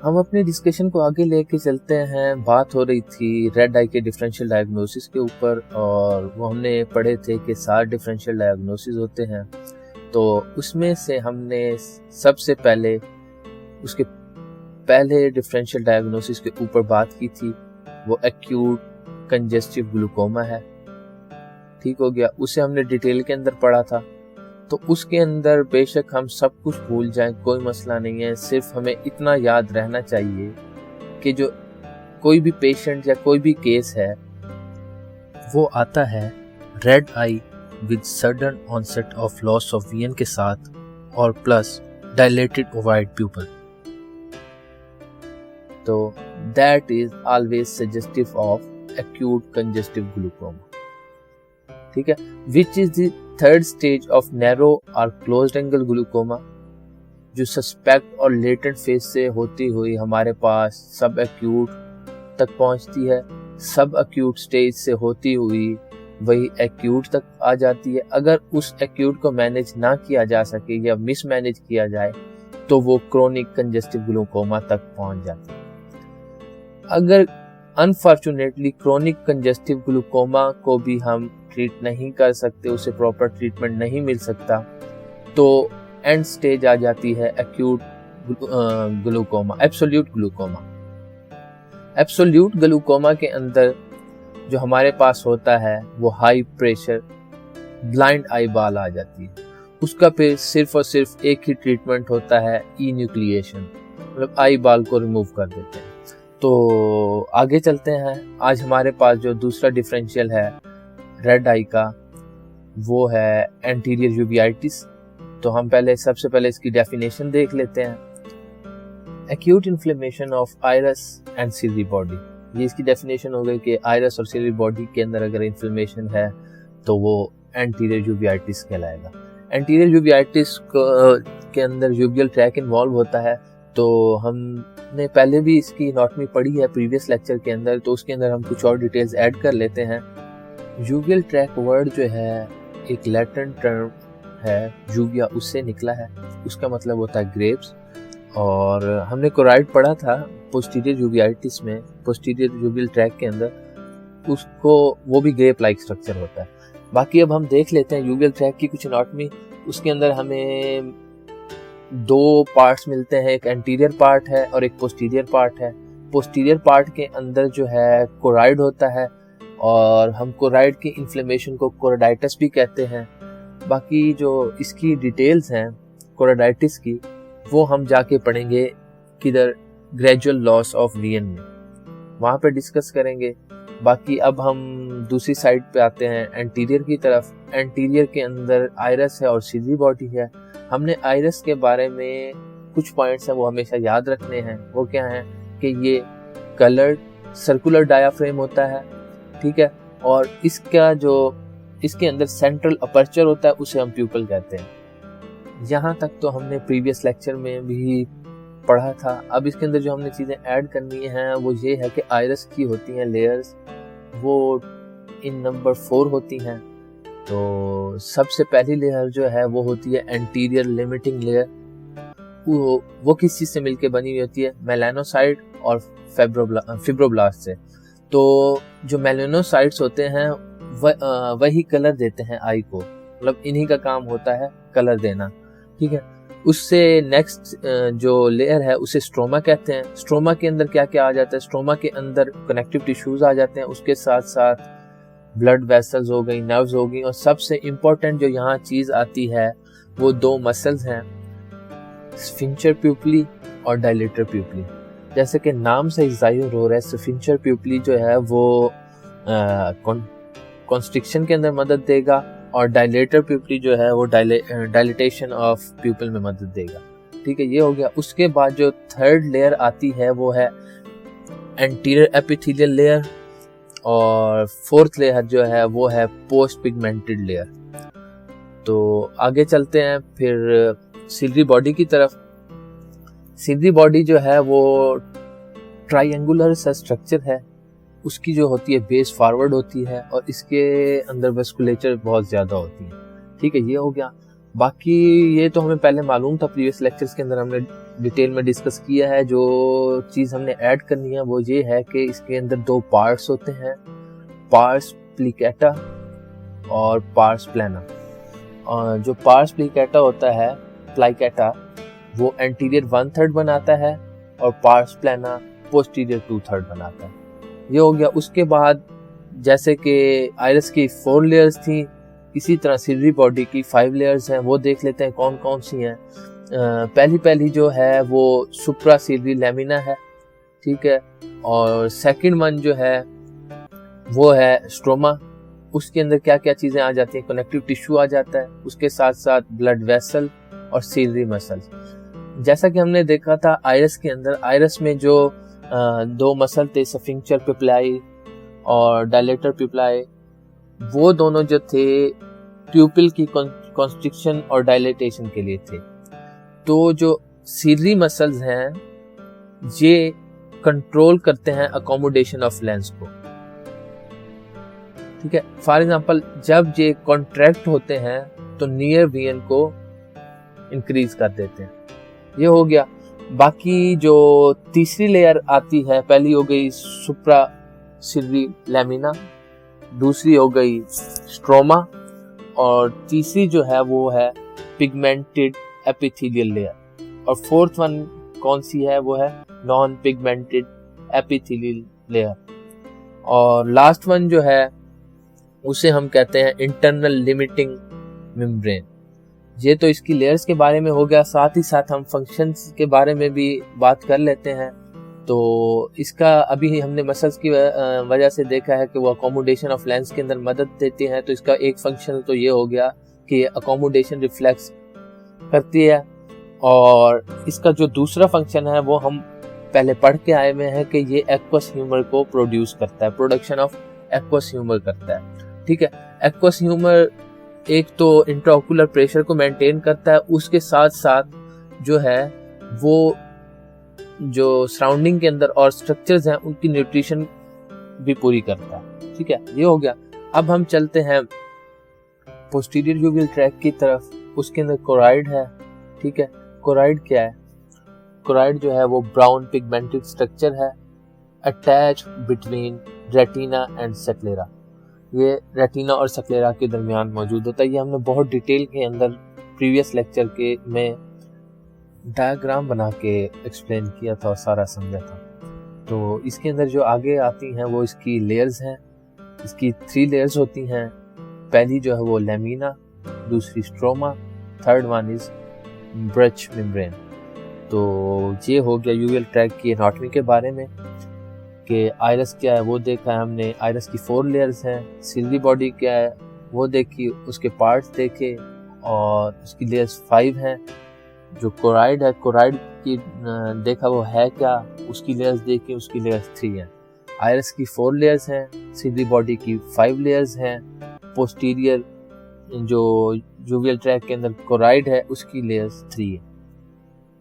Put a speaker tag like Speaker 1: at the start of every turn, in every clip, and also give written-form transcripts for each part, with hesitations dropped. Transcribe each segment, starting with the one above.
Speaker 1: हम अपनी डिस्कशन को आगे लेके चलते हैं। बात हो रही थी रेड आई के डिफरेंशियल डायग्नोसिस के ऊपर, और वो हमने पढ़े थे कि 7 डिफरेंशियल डायग्नोसिस होते हैं। तो उसमें से हमने सबसे पहले उसके पहले डिफरेंशियल डायग्नोसिस के ऊपर बात की थी, वो एक्यूट कंजेस्टिव ग्लूकोमा है। ठीक हो गया, उसे हमने डिटेल के अंदर पढ़ा था। तो उसके अंदर बेशक हम सब कुछ भूल जाएं, कोई मसला नहीं है, सिर्फ हमें इतना याद रहना चाहिए कि जो कोई भी पेशेंट या कोई भी केस है वो आता है red eye with sudden onset of loss of vision के साथ और प्लस डायलेटेड ओवाइड प्यूपल। तो that is always suggestive of acute congestive glaucoma. ठीक है, which is the third stage of narrow और क्लोज्ड एंगल ग्लूकोमा, जो suspect और latent phase से होती हुई हमारे पास सब एक्यूट तक पहुंचती है। सब एक्यूट स्टेज से होती हुई वही एक्यूट तक आ जाती है। अगर उस एक्यूट को मैनेज ना किया जा सके या मिसमैनेज किया जाए तो वो क्रोनिक कंजेस्टिव ग्लूकोमा तक पहुंच जाती है। अगर अनफॉर्चुनेटली क्रोनिक कंजेस्टिव ग्लूकोमा को भी हम ट्रीट नहीं कर सकते, उसे प्रॉपर ट्रीटमेंट नहीं मिल सकता, तो एंड स्टेज आ जाती है acute glaucoma, absolute glaucoma. Absolute glaucoma के अंदर जो हमारे पास होता है वो हाई प्रेशर ब्लाइंड आई बाल आ जाती है। उसका फिर सिर्फ और सिर्फ एक ही ट्रीटमेंट होता है, ई न्यूक्लिएशन, मतलब आई बाल को रिमूव कर देते हैं। तो आगे चलते हैं। आज हमारे पास जो दूसरा डिफरेंशियल है रेड आई का, वो है एंटीरियर यूवियाइटिस। तो हम सबसे पहले इसकी डेफिनेशन देख लेते हैं। Acute inflammation of iris and silly body, ये इसकी डेफिनेशन हो गई कि आइरस और सिली बॉडी के अंदर अगर इन्फ्लेमेशन है तो वो एंटीरियर यूवियाइटिस कहलाएगा। एंटीरियर यूवियाइटिस के अंदर यूवियल ट्रैक इन्वॉल्व होता है। तो हमने पहले भी इसकी एनाटॉमी पढ़ी है प्रीवियस लेक्चर के अंदर, तो उसके अंदर हम कुछ और डिटेल्स ऐड कर लेते हैं। यूवियल ट्रैक वर्ड जो है एक लैटिन टर्म है, यूविया उससे निकला है, उसका मतलब होता है ग्रेप्स। और हमने कोराइड पढ़ा था पोस्टीरियर यूवियाइटिस में, पोस्टीरियर यूवियल ट्रैक के अंदर, उसको वो भी ग्रेप लाइक स्ट्रक्चर होता है। बाकी अब हम देख लेते हैं यूवियल ट्रैक की कुछ एनाटॉमी। उसके अंदर हमें 2 पार्ट्स मिलते हैं, एक एंटीरियर पार्ट है और एक पोस्टीरियर पार्ट है। पोस्टीरियर पार्ट के अंदर जो है कोराइड होता है, और हम कोराइड की इन्फ्लेमेशन को कोराइडाइटिस भी कहते हैं। बाकी जो इसकी डिटेल्स हैं कोराइडाइटिस की, वो हम जाके पढ़ेंगे किधर, ग्रेजुअल लॉस ऑफ विजन में, वहाँ पे डिस्कस करेंगे। बाकी अब हम दूसरी साइड पे आते हैं एंटीरियर की तरफ। एंटीरियर के अंदर आइरस है और सिली बॉडी है। हमने आइरस के बारे में कुछ पॉइंट्स हैं वो हमेशा याद रखने हैं। वो क्या है कि ये कलर्ड सर्कुलर डायाफ्रेम होता है, ठीक है, और इसके अंदर सेंट्रल अपर्चर होता है, उसे हम प्यूपल कहते हैं। यहाँ तक तो हमने प्रीवियस लेक्चर में भी पढ़ा था। अब इसके अंदर जो हमने चीज़ें ऐड करनी हैं वो ये है कि आइरस की होती हैं लेयर्स, वो इन नंबर 4 होती हैं। तो सबसे पहली लेयर जो है वो होती है एंटीरियर लिमिटिंग लेयर। वो किस चीज़ से मिलके बनी हुई होती है, मेलानोसाइट और फिब्रोब्लास्ट से। तो जो मेलानोसाइट्स होते हैं वही कलर देते हैं आई को, मतलब इन्हीं का काम होता है कलर देना, ठीक है। उससे नेक्स्ट जो लेयर है उसे स्ट्रोमा कहते हैं। स्ट्रोमा के अंदर क्या क्या आ जाता है, स्ट्रोमा के अंदर कनेक्टिव टिश्यूज आ जाते हैं, उसके साथ साथ ब्लड वेसल्स हो गई, नर्व्स हो गई, और सबसे इम्पोर्टेंट जो यहाँ चीज आती है वो 2 मसल्स हैं, स्फिंक्टर प्यूपली और डायलेटर प्यूपली। जैसे कि नाम से जाहिर हो रहा है, स्फिंक्टर प्यूपली जो है वो कॉन्स्ट्रिक्शन के अंदर मदद देगा, और डायलेटर प्यूपली जो है वो डायलिटेशन ऑफ प्यूपल में मदद देगा, ठीक है। ये हो गया। उसके बाद जो थर्ड लेयर आती है वो है एंटीरियर एपिथेलियल लेयर, और 4th लेयर जो है वो है पोस्ट पिगमेंटेड लेयर। तो आगे चलते हैं फिर सिलरी बॉडी की तरफ। सिलरी बॉडी जो है वो ट्रायंगुलर सा स्ट्रक्चर है, उसकी जो होती है बेस फॉरवर्ड होती है, और इसके अंदर वेस्कुलेचर बहुत ज़्यादा होती है, ठीक है। ये हो गया। बाकी ये तो हमें पहले मालूम था, प्रीवियस लेक्चर्स के अंदर हमने डिटेल में डिस्कस किया है। जो चीज़ हमने ऐड करनी है वो ये है कि इसके अंदर 2 पार्ट्स होते हैं, पार्स प्लिकेटा और पार्स प्लाना। और जो पार्स प्लिकेटा होता है, प्लाइकेटा, वो एंटीरियर 1/3 बनाता है और पार्स प्लाना पोस्टीरियर 2/3 बनाता है। ये हो गया। उसके बाद जैसे कि आइरिस की 4 लेयर्स थी, इसी तरह सिलरी बॉडी की 5 लेयर्स हैं। वो देख लेते हैं कौन कौन सी हैं। पहली जो है वो सुप्रा सिलरी लैमिना है, ठीक है। और सेकंड वन जो है वो है स्ट्रोमा। उसके अंदर क्या क्या चीज़ें आ जाती हैं, कनेक्टिव टिश्यू आ जाता है, उसके साथ साथ ब्लड वेसल और सिलरी मसल्स। जैसा कि हमने देखा था आइरिस के अंदर, आइरिस में जो 2 मसल थे, स्फिंक्टर पिपलाई और डायलेटर पिपलाई, वो दोनों जो थे प्यूपिल की कॉन्स्ट्रिक्शन और डायलेटेशन के लिए थे। तो जो सिलरी मसल्स हैं ये कंट्रोल करते हैं अकोमोडेशन ऑफ लेंस को, ठीक है। फॉर एग्जांपल जब ये कॉन्ट्रैक्ट होते हैं तो नियर विजन को इंक्रीज कर देते हैं। ये हो गया। बाकी जो तीसरी लेयर आती है, पहली हो गई सुप्रा सिलरी लैमिना, दूसरी हो गई स्ट्रोमा, और तीसरी जो है वो है पिगमेंटेड एपिथेलियल लेयर। और फोर्थ वन कौन सी है, वो है नॉन पिगमेंटेड एपिथेलियल लेयर। और लास्ट वन जो है उसे हम कहते हैं इंटरनल लिमिटिंग मेम्ब्रेन। ये तो इसकी लेयर्स के बारे में हो गया। साथ ही साथ हम फंक्शंस के बारे में भी बात कर लेते हैं। तो इसका अभी हमने मसल्स की वजह से देखा है कि वो अकोमोडेशन ऑफ लेंस के अंदर मदद देते हैं। तो इसका एक फंक्शन तो ये हो गया कि अकोमोडेशन रिफ्लेक्स करती है। और इसका जो दूसरा फंक्शन है वो हम पहले पढ़ के आए हुए हैं कि ये एक्वस ह्यूमर को प्रोड्यूस करता है, प्रोडक्शन ऑफ एक्वस ह्यूमर करता है, ठीक है। एक्वस ह्यूमर एक तो इंट्राओकुलर प्रेशर को मेंटेन करता है, उसके साथ साथ जो है वो जो सराउंडिंग के अंदर और स्ट्रक्चर्स हैं उनकी न्यूट्रिशन भी पूरी करता है, ठीक है। ये हो गया। अब हम चलते हैं पोस्टीरियर यूवियल ट्रैक की तरफ। उसके अंदर कोराइड है, ठीक है। कोराइड क्या है? कोराइड जो है वो ब्राउन पिगमेंटेड स्ट्रक्चर है, अटैच बिटवीन रेटिना एंड सक्लेरा। ये रेटिना और सक्लेरा के दरमियान मौजूद होता है। ये हमने बहुत डिटेल के अंदर प्रीवियस लेक्चर के में डायग्राम बना के एक्सप्लेन किया था और सारा समझा था। तो इसके अंदर जो आगे आती हैं वो इसकी लेयर्स हैं। इसकी 3 लेयर्स होती हैं। पहली जो है वो लैमिना, दूसरी stroma, third one is Bruch membrane. तो ये हो गया यूवियल ट्रैक की एनाटॉमी के बारे में कि आइरिस क्या है वो देखा है हमने। आइरिस की 4 लेयर्स हैं। सिलरी बॉडी क्या है वो देखी, उसके पार्ट्स देखे, और उसकी लेयर्स 5 हैं। जो कोराइड है, कोराइड की देखा वो है क्या, उसकी लेयर्स देखी, उसकी लेयर्स 3 हैं। आइरिस की 4 लेयर्स हैं, सिलरी बॉडी की 5 लेयर्स हैं। पोस्टीरियर जो यूवियल ट्रैक के अंदर कोराइड है उसकी लेयर्स 3 है।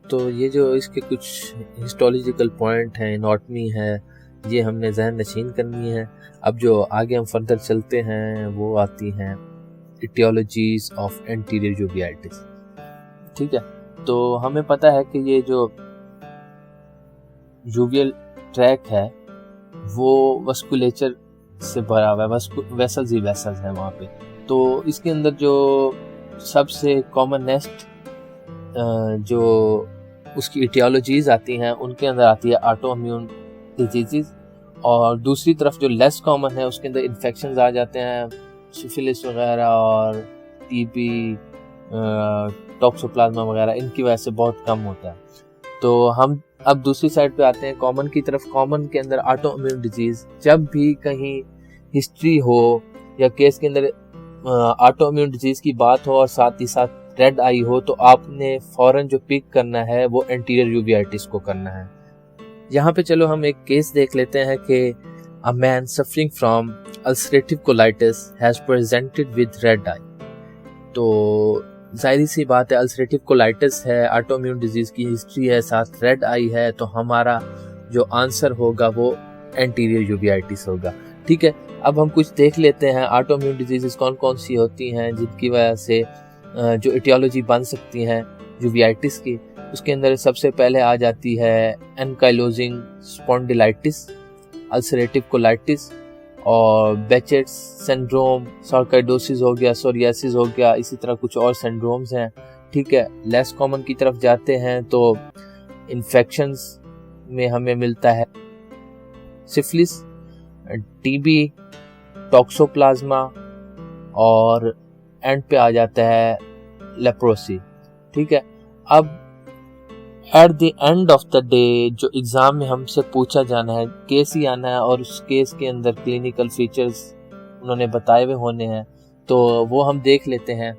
Speaker 1: तो ये जो इसके कुछ हिस्टोलॉजिकल पॉइंट हैं, एनाटॉमी है, ये हमने जहन नशीन करनी है। अब जो आगे हम फर्दर चलते हैं वो आती हैं इटियोलॉजीज ऑफ एंटीरियर यूवियाइटिस, ठीक है। तो हमें पता है कि ये जो यूवियल ट्रैक है वो वस्कुलेचर से भरा हुआ है, वेसल्स ही वेसल्स है वहाँ पे। तो इसके अंदर जो सबसे कॉमनेस्ट जो उसकी इटियोलॉजीज आती हैं उनके अंदर आती है ऑटो इम्यून डिजीज़, और दूसरी तरफ जो लेस कॉमन है उसके अंदर इन्फेक्शंस आ जाते हैं, सिफिलिस वगैरह और टीबी, टॉक्सोप्लाज्मा वगैरह, इनकी वजह से बहुत कम होता है। तो हम अब दूसरी साइड पे आते हैं कॉमन की तरफ। कॉमन के अंदर ऑटो इम्यून डिजीज़, जब भी कहीं हिस्ट्री हो या केस के अंदर ऑटो इम्यून डिजीज़ की बात हो और साथ ही साथ रेड आई हो, तो आपने फौरन जो पिक करना है वो एंटीरियर यूवियाइटिस को करना है। यहाँ पे चलो हम एक केस देख लेते हैं कि a man suffering from ulcerative colitis has presented with red eye. तो जाहिर सी बात है, अल्सरेटिव कोलाइटिस है, ऑटोइम्यून डिजीज की हिस्ट्री है, साथ रेड आई है, तो हमारा जो आंसर होगा वो एंटीरियर यूवियाइटिस होगा, ठीक है। अब हम कुछ देख लेते हैं ऑटोइम्यून डिजीजेस कौन कौन सी होती हैं जिनकी वजह से जो एटियोलॉजी बन सकती हैं यूवियाइटिस की, उसके अंदर सबसे पहले आ जाती है एनकाइलोजिंग स्पॉन्डिलाइटिस, अल्सरेटिव कोलाइटिस और बेचेट्स सिंड्रोम, सार्काइडोसिस हो गया, सोरियासिस हो गया, इसी तरह कुछ और सिंड्रोम्स हैं। ठीक है, लेस कॉमन की तरफ जाते हैं तो इन्फेक्शंस में हमें मिलता है सिफिलिस, टीबी, टॉक्सोप्लाज्मा और एंड पे आ जाता है लेप्रोसी। ठीक है, अब at the end of the day जो एग्जाम में हमसे पूछा जाना है, केस ही आना है और उस केस के अंदर क्लिनिकल फीचर्स उन्होंने बताए हुए होने हैं, तो वो हम देख लेते हैं।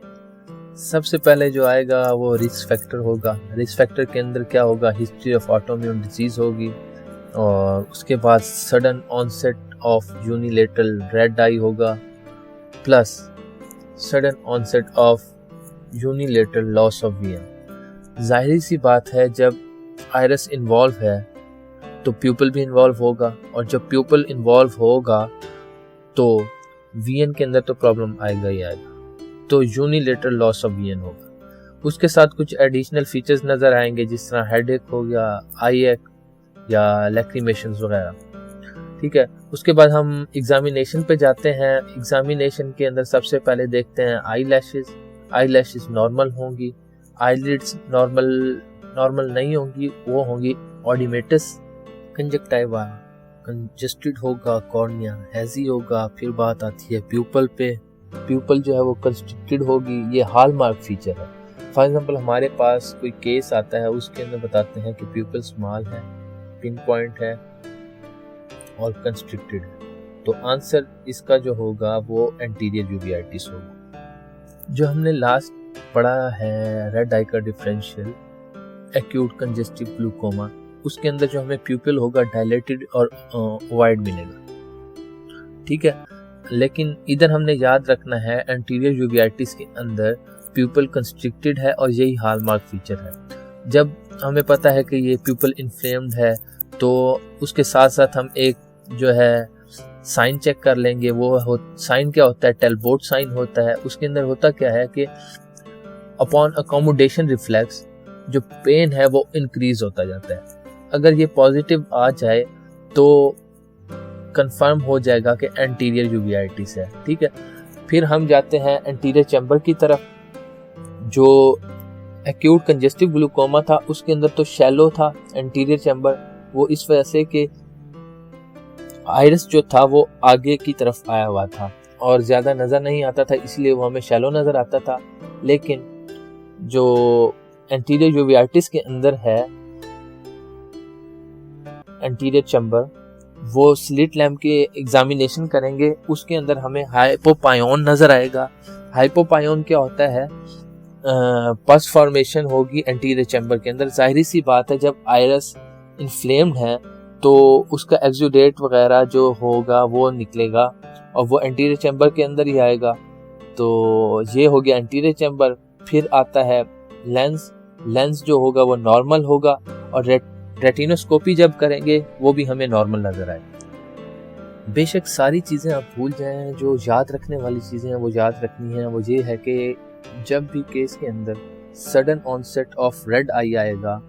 Speaker 1: सबसे पहले जो आएगा वो रिस्क फैक्टर होगा। रिस्क फैक्टर के अंदर क्या होगा, हिस्ट्री ऑफ ऑटोइम्यून डिजीज होगी और उसके बाद sudden onset of unilateral red eye होगा plus sudden onset of unilateral loss of vision. जाहिर सी बात है जब आइरिस इन्वॉल्व है तो प्यूपल भी इन्वॉल्व होगा और जब प्यूपल इन्वॉल्व होगा तो विजन के अंदर तो प्रॉब्लम आएगा ही आएगा, तो यूनिलेटरल लॉस ऑफ विजन होगा। उसके साथ कुछ एडिशनल फीचर्स नज़र आएंगे जिस तरह हेडेक हो गया, आई एक या लैक्रिमेशंस वगैरह। ठीक है, उसके बाद हम एग्जामिनेशन पे जाते हैं। एग्जामिनेशन के अंदर सबसे पहले देखते हैं आई लैशेस नॉर्मल होंगी, आईलिड्स नॉर्मल नहीं होंगी, वो होंगी ऑडिमेटस, कंजक्टिवा कंजस्टेड होगा, कॉर्निया हैजी होगा। फिर बात आती है प्यूपल पे, प्यूपल जो है वो कंस्ट्रिक्टेड होगी, ये हॉलमार्क फीचर है। फॉर एग्जांपल हमारे पास कोई केस आता है उसके अंदर बताते हैं कि प्यूपल स्मॉल है, पिन पॉइंट है और कंस्ट्रिक्टेड है, तो आंसर इसका जो होगा वो एंटीरियर यूवियाइटिस होगा। जो हमने लास्ट पढ़ा है रेड आई का डिफरेंशियल एक्यूट कंजेस्टिव ग्लूकोमा, उसके अंदर जो हमें प्यूपिल होगा डायलेटेड और वाइड मिलेगा। ठीक है, लेकिन इधर हमने याद रखना है एंटीरियर यूवियाइटिस के अंदर प्यूपिल कंस्ट्रिक्टेड है और यही हॉलमार्क फीचर है। जब हमें पता है कि ये प्यूपिल इन्फ्लेम्ड है तो उसके साथ साथ हम एक जो है साइन चेक कर लेंगे। वो साइन क्या होता है, टेलबोट साइन होता है। उसके अंदर होता क्या है कि अपॉन अकोमोडेशन रिफ्लेक्स जो पेन है वो इंक्रीज होता जाता है। अगर ये पॉजिटिव आ जाए तो कंफर्म हो जाएगा कि एंटीरियर यूवियाइटिस है। ठीक है, फिर हम जाते हैं एंटीरियर चैम्बर की तरफ। जो एक्यूट कंजेस्टिव ग्लूकोमा था उसके अंदर तो शैलो था एंटीरियर चैम्बर, वो इस वजह से कि आइरिस जो था वो आगे की तरफ आया हुआ था और ज्यादा नजर नहीं आता था, इसलिए वो हमें शैलो नजर आता था। लेकिन जो एंटीरियर यूवियाइटिस के अंदर है एंटीरियर चैम्बर, वो स्लिट लैम्प के एग्जामिनेशन करेंगे, उसके अंदर हमें हाइपोपायोन नजर आएगा। हाइपोपायोन क्या होता है, पस फॉर्मेशन होगी एंटीरियर चैम्बर के अंदर। जाहिर सी बात है जब आइरिस इन्फ्लेम्ड है तो उसका एक्सुडेट वगैरह जो होगा वो निकलेगा और वो एंटीरियर चैम्बर के अंदर ही आएगा। तो ये हो गया एंटीरियर चैम्बर। फिर आता है लेंस जो होगा वो नॉर्मल होगा और रेटिनोस्कोपी जब करेंगे वो भी हमें नॉर्मल नजर आएगा। बेशक सारी चीज़ें आप भूल जाएं, जो याद रखने वाली चीज़ें हैं वो याद रखनी है। वो ये है कि जब भी केस के अंदर सडन ऑनसेट ऑफ रेड आई आएगा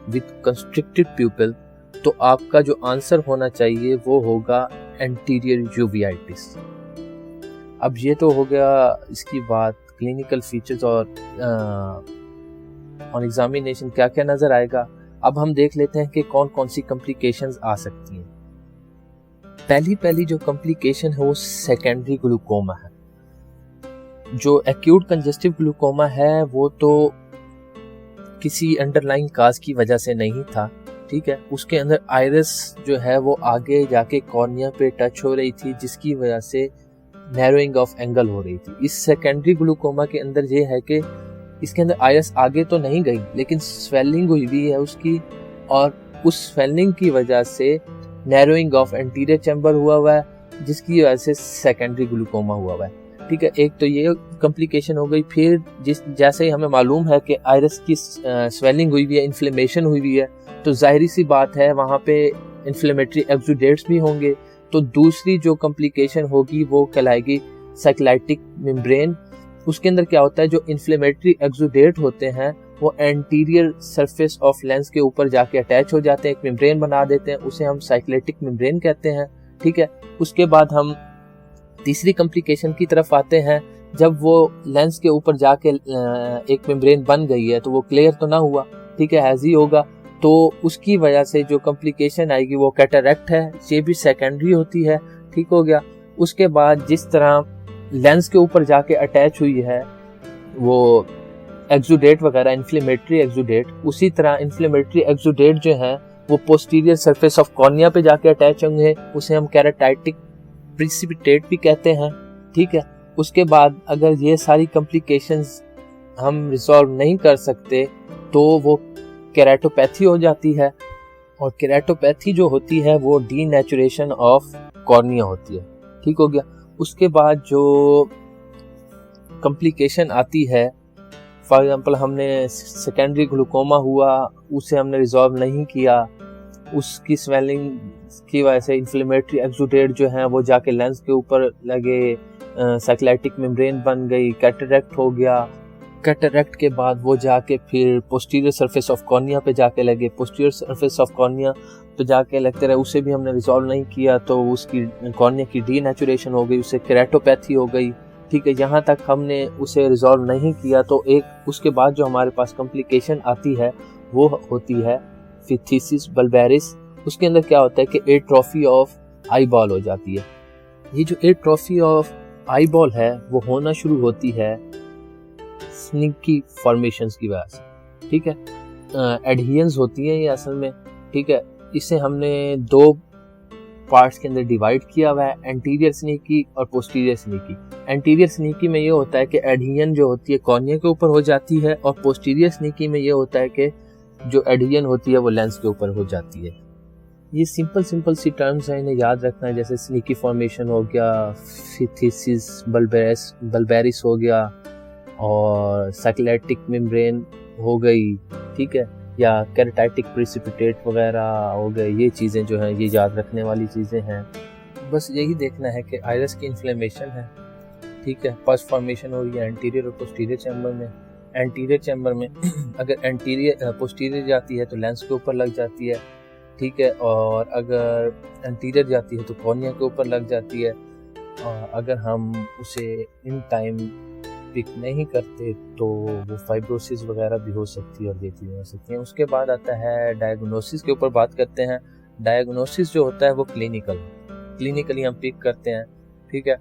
Speaker 1: विथ कंस्ट्रिक्टेड प्यूपिल तो आपका जो आंसर होना चाहिए वो होगा एंटीरियर यूवियाइटिस। अब ये तो हो गया इसकी बात, क्लिनिकल फीचर्स और ऑन एग्जामिनेशन क्या क्या नजर आएगा। अब हम देख लेते हैं कि कौन कौन सी कॉम्प्लिकेशंस आ सकती हैं। पहली जो कॉम्प्लिकेशन है वो सेकेंडरी ग्लूकोमा है। जो एक्यूट कंजेस्टिव ग्लूकोमा है वो तो किसी अंडरलाइंग काज की वजह से नहीं था। ठीक है, उसके अंदर आइरिस जो है वो आगे जाके कॉर्निया पे टच हो रही थी जिसकी वजह से नैरोइंग ऑफ एंगल हो रही थी। इस सेकेंडरी ग्लूकोमा के अंदर ये है कि इसके अंदर आइरिस आगे तो नहीं गई लेकिन स्वेलिंग हुई भी है उसकी, और उस स्वेलिंग की वजह से नैरोइंग ऑफ एंटीरियर चैम्बर हुआ है जिसकी वजह से सेकेंडरी ग्लूकोमा हुआ है। ठीक है, एक तो ये कॉम्प्लिकेशन हो गई। फिर जैसे ही हमें मालूम है कि आइरिस की स्वेलिंग हुई हुई है, इन्फ्लेमेशन हुई हुई है, तो जाहिर सी बात है वहाँ पे इन्फ्लेमेटरी एक्सुडेट्स भी होंगे। तो दूसरी जो कॉम्प्लिकेशन होगी वो कहलाएगी साइक्लाइटिक मेम्ब्रेन उसके अंदर क्या होता है, जो इन्फ्लेमेटरी एक्सुडेट होते हैं वो एंटीरियर सरफेस ऑफ लेंस के ऊपर जाके अटैच हो जाते हैं, एक मेम्ब्रेन बना देते हैं, उसे हम साइक्लेटिक मेम्ब्रेन कहते हैं। ठीक है, उसके बाद हम तीसरी कॉम्प्लिकेशन की तरफ आते हैं। जब वो लेंस के ऊपर जाके एक मेम्ब्रेन बन गई है तो वो क्लियर तो ना हुआ, ठीक है, हैज़ी होगा, तो उसकी वजह से जो कॉम्प्लिकेशन आएगी वो कैटरैक्ट है, ये भी सेकेंडरी होती है। ठीक हो गया। उसके बाद जिस तरह लेंस के ऊपर जाके अटैच हुई है वो एक्सुडेट वगैरह, इन्फ्लेमेटरी एक्सुडेट, उसी तरह इन्फ्लेमेटरी एक्सुडेट जो है वो पोस्टीरियर सरफेस ऑफ कॉर्निया पे जाके अटैच होंगे, उसे हम केराटाइटिक प्रिसिपिटेट भी कहते हैं। ठीक है, उसके बाद अगर ये सारी कॉम्प्लिकेशंस हम रिजॉल्व नहीं कर सकते तो वो केराटोपैथी हो जाती है, और केराटोपैथी जो होती है वो डीनेचुरेशन ऑफ कॉर्निया होती है। ठीक हो गया। उसके बाद जो कॉम्प्लिकेशन आती है, फॉर एग्जांपल हमने सेकेंडरी ग्लूकोमा हुआ, उसे हमने रिजॉल्व नहीं किया, उसकी स्वेलिंग की वजह से इन्फ्लेमेटरी एक्सुडेट जो है वो जाके लेंस के ऊपर लगे, साइक्लेटिक मेम्ब्रेन बन गई, कैटरैक्ट हो गया, कैटरैक्ट के बाद वो जाके फिर पोस्टीरियर सरफेस ऑफ कॉर्निया पे जाके लगे, पोस्टीरियर सरफेस ऑफ कॉर्निया पे जाके लगते रहे, उसे भी हमने रिजॉल्व नहीं किया तो उसकी कॉर्निया की डीनेचुरेशन हो गई, उससे केराटोपैथी हो गई। ठीक है, यहाँ तक हमने उसे रिजॉल्व नहीं किया तो एक उसके बाद जो हमारे पास कॉम्प्लिकेशन आती है वो होती है फिथीसिस बल्बेरिस। उसके अंदर क्या होता है कि एट्रोफी ऑफ आई बॉल हो जाती है। ये जो एट्रोफी ऑफ आई बॉल है वो होना शुरू होती है स्निकी फॉर्मेशंस की वजह से। ठीक है, एडहियंस होती है ये असल में। ठीक है, इसे हमने दो पार्ट्स के अंदर डिवाइड किया हुआ है, एंटीरियर स्निकी और पोस्टीरियर स्निकी। एंटीरियर स्निकी में ये होता है कि एडहियन जो होती है कॉर्निया के ऊपर हो जाती है, और पोस्टीरियर स्निकी में ये होता है कि जो एडहियन होती है वो लेंस के ऊपर हो जाती है। ये सिंपल सी टर्म्स हैं, इन्हें याद रखना है, जैसे स्निकी फॉर्मेशन हो गया, फिथीसिस बल्बेरिस हो गया, और साइक्लेटिक मेम्ब्रेन हो गई। ठीक है, या केराटाइटिक प्रिसिपिटेट वगैरह हो गए। ये चीज़ें जो हैं ये याद रखने वाली चीज़ें हैं। बस यही देखना है कि आइरिस की इन्फ्लेमेशन है। ठीक है, पस फॉर्मेशन हो रही है एंटीरियर और पोस्टीरियर चैम्बर में। एंटीरियर चैम्बर में अगर एंटीरियर पोस्टीरियर जाती है तो लेंस के ऊपर लग जाती है। ठीक है, और अगर एंटीरियर जाती है तो कॉर्निया के ऊपर लग जाती है, और अगर हम उसे इन टाइम पिक नहीं करते तो वो फाइब्रोसिस वगैरह भी हो सकती है और ये चीज़ें हो सकती हैं। उसके बाद आता है डायग्नोसिस के ऊपर बात करते हैं। डायग्नोसिस जो होता है वो क्लिनिकली हम पिक करते हैं। ठीक है,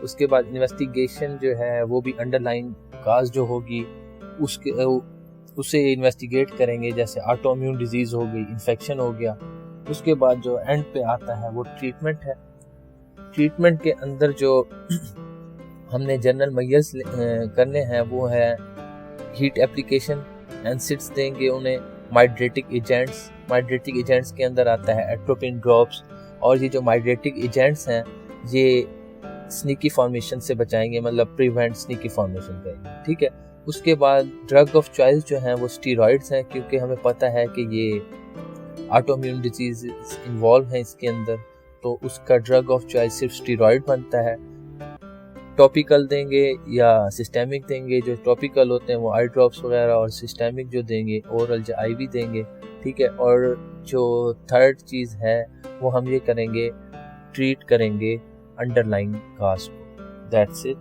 Speaker 1: उसके बाद इन्वेस्टिगेशन जो है वो भी अंडरलाइन काज जो होगी उसे इन्वेस्टिगेट करेंगे, जैसे ऑटोइम्यून डिजीज़ हो गई, इन्फेक्शन हो गया। उसके बाद जो एंड पे आता है वो ट्रीटमेंट है। ट्रीटमेंट के अंदर जो हमने जनरल मेजर्स करने हैं वो है हीट एप्लीकेशन, एनसिड्स देंगे उन्हें, माइड्रेटिक एजेंट्स के अंदर आता है एट्रोपिन ड्रॉप्स, और ये जो माइड्रेटिक एजेंट्स हैं ये स्निकी फॉर्मेशन से बचाएंगे, मतलब प्रिवेंट स्निकी फॉर्मेशन करेंगे। ठीक है, उसके बाद ड्रग ऑफ चॉइस जो हैं वो स्टीरॉइड्स हैं, क्योंकि हमें पता है कि ये ऑटोइम्यून डिजीज इन्वॉल्व है इसके अंदर, तो उसका ड्रग ऑफ चॉइस सिर्फ स्टीरॉइड बनता है। टॉपिकल देंगे या सिस्टेमिक देंगे। जो टॉपिकल होते हैं वो आई ड्रॉप्स वगैरह, और सिस्टेमिक जो देंगे ओरल IV देंगे। ठीक है, और जो थर्ड चीज़ है वो हम ये करेंगे, ट्रीट करेंगे अंडरलाइन काज को। That's it.